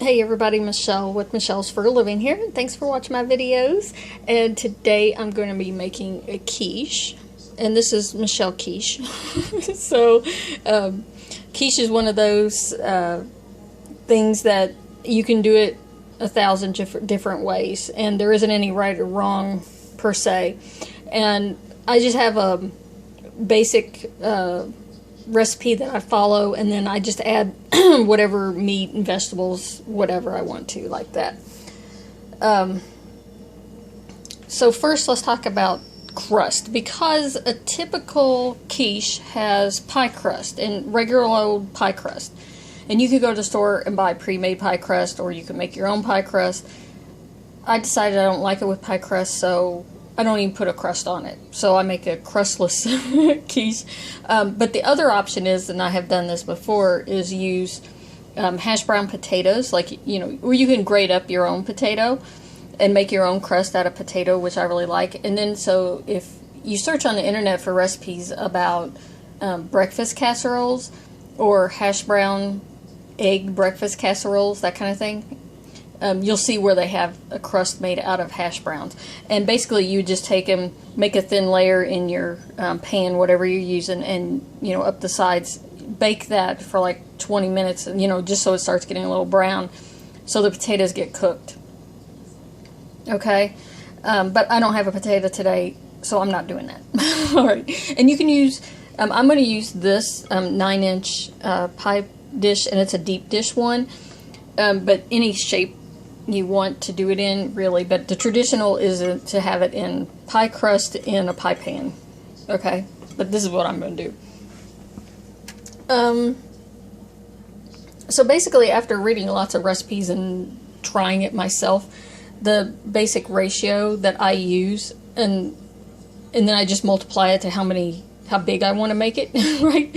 Hey everybody, Michelle with Michelle's for a Living here. Thanks for watching my videos. And today I'm going to be making a quiche. And this is Michelle Quiche. So, quiche is one of those things that you can do it 1,000 different ways. And there isn't any right or wrong per se. And I just have a basic recipe that I follow, and then I just add whatever meat and vegetables, whatever I want to, like that. So first let's talk about crust, because a typical quiche has pie crust and regular old pie crust, and you can go to the store and buy pre-made pie crust, or you can make your own pie crust. I decided I don't like it with pie crust, so I don't even put a crust on it. So I make a crustless quiche. But the other option is, and I have done this before, is use hash brown potatoes, like, you know, or you can grate up your own potato and make your own crust out of potato, which I really like. And then, so if you search on the internet for recipes about breakfast casseroles or hash brown egg breakfast casseroles, that kind of thing, you'll see where they have a crust made out of hash browns. And basically you just take them, make a thin layer in your pan, whatever you're using, and, you know, up the sides, bake that for like 20 minutes, you know, just so it starts getting a little brown, so the potatoes get cooked. Okay? But I don't have a potato today, so I'm not doing that. Alright. And you can use, I'm going to use this 9-inch pie dish, and it's a deep dish one, but any shape you want to do it in, really, but the traditional is to have it in pie crust in a pie pan. Okay, but this is what I'm going to do. So basically, after reading lots of recipes and trying it myself, the basic ratio that I use, and then I just multiply it to how big I want to make it, right?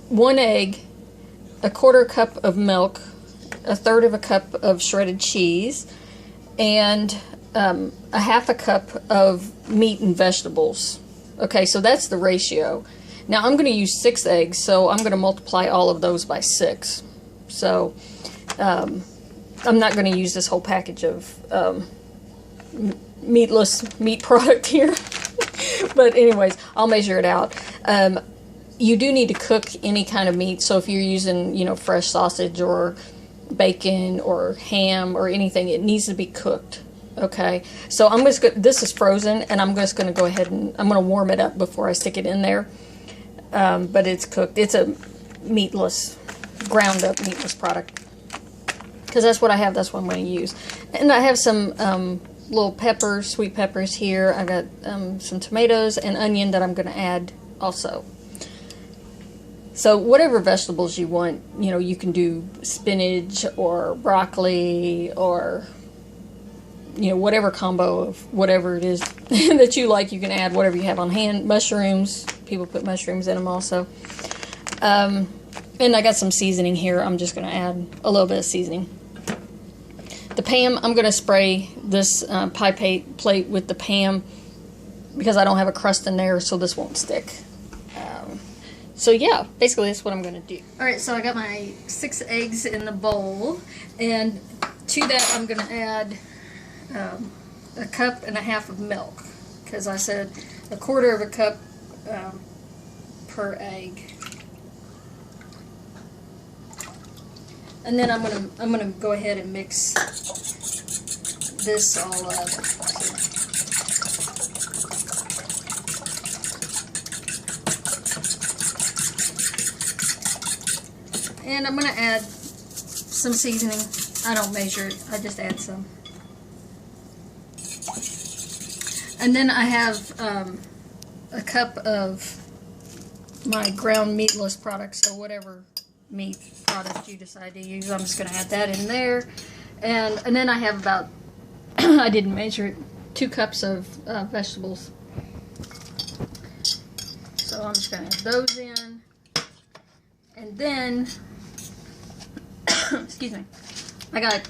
1 egg, a 1/4 cup of milk, 1/3 cup of shredded cheese, and a 1/2 cup of meat and vegetables. Okay, so that's the ratio. Now I'm going to use 6 eggs, so I'm going to multiply all of those by 6. So I'm not going to use this whole package of meatless meat product here. But anyways, I'll measure it out. You do need to cook any kind of meat, so if you're using, you know, fresh sausage or bacon or ham or anything, it needs to be cooked. Okay, so I'm just this is frozen, and I'm just going to go ahead and I'm going to warm it up before I stick it in there. But it's cooked. It's a meatless, ground up meatless product, because that's what I have. That's what I'm going to use. And I have some little peppers, sweet peppers here. I got some tomatoes and onion that I'm going to add also. So whatever vegetables you want, you know, you can do spinach or broccoli, or, you know, whatever combo of whatever it is that you like, you can add whatever you have on hand. Mushrooms, people put mushrooms in them also. And I got some seasoning here. I'm just going to add a little bit of seasoning. The Pam, I'm going to spray this pie plate with the Pam, because I don't have a crust in there, so this won't stick. So yeah, basically that's what I'm going to do. Alright, so I got my 6 eggs in the bowl, and to that I'm going to add 1.5 cups of milk, because I said 1/4 cup per egg. And then I'm gonna go ahead and mix this all up. And I'm going to add some seasoning. I don't measure it, I just add some. And then I have a cup of my ground meatless product, so whatever meat product you decide to use, I'm just going to add that in there. And then I have about, I didn't measure it, 2 cups of vegetables. So I'm just going to add those in. And then, excuse me, I got,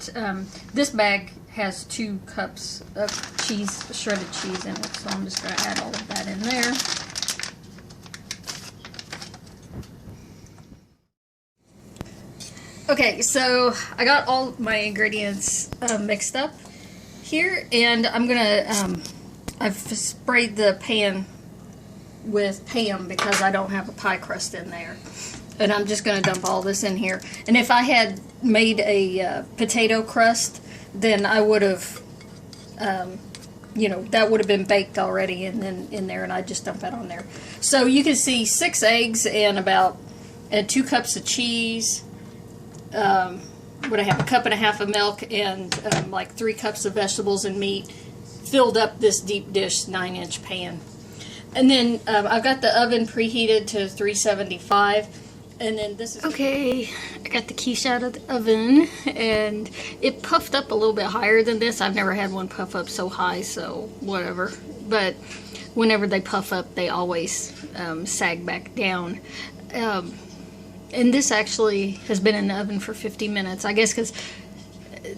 this bag has 2 cups of cheese, shredded cheese in it, so I'm just going to add all of that in there. Okay, so I got all my ingredients mixed up here, and I'm gonna, I've sprayed the pan with Pam because I don't have a pie crust in there. And I'm just gonna dump all this in here. And if I had made a potato crust, then I would have, you know, that would have been baked already and then in there, and I just dump that on there. So you can see 6 eggs and about 2 cups of cheese. What I have, 1.5 cups of milk and like 3 cups of vegetables and meat filled up this deep dish 9-inch pan. And then I've got the oven preheated to 375. And then this is okay. I got the quiche out of the oven, and it puffed up a little bit higher than this. I've never had one puff up so high, so whatever. But whenever they puff up, they always sag back down. And this actually has been in the oven for 50 minutes. I guess because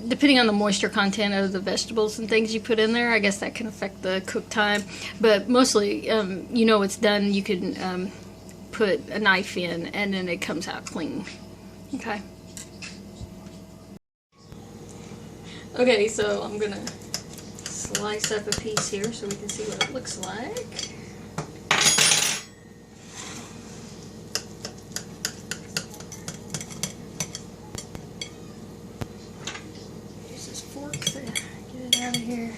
depending on the moisture content of the vegetables and things you put in there, I guess that can affect the cook time. But mostly, you know it's done. You can put a knife in, and then it comes out clean. Okay. Okay, so I'm gonna slice up a piece here so we can see what it looks like. Use this fork to get it out of here.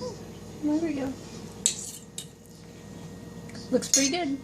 Oh, there we go. Looks pretty good.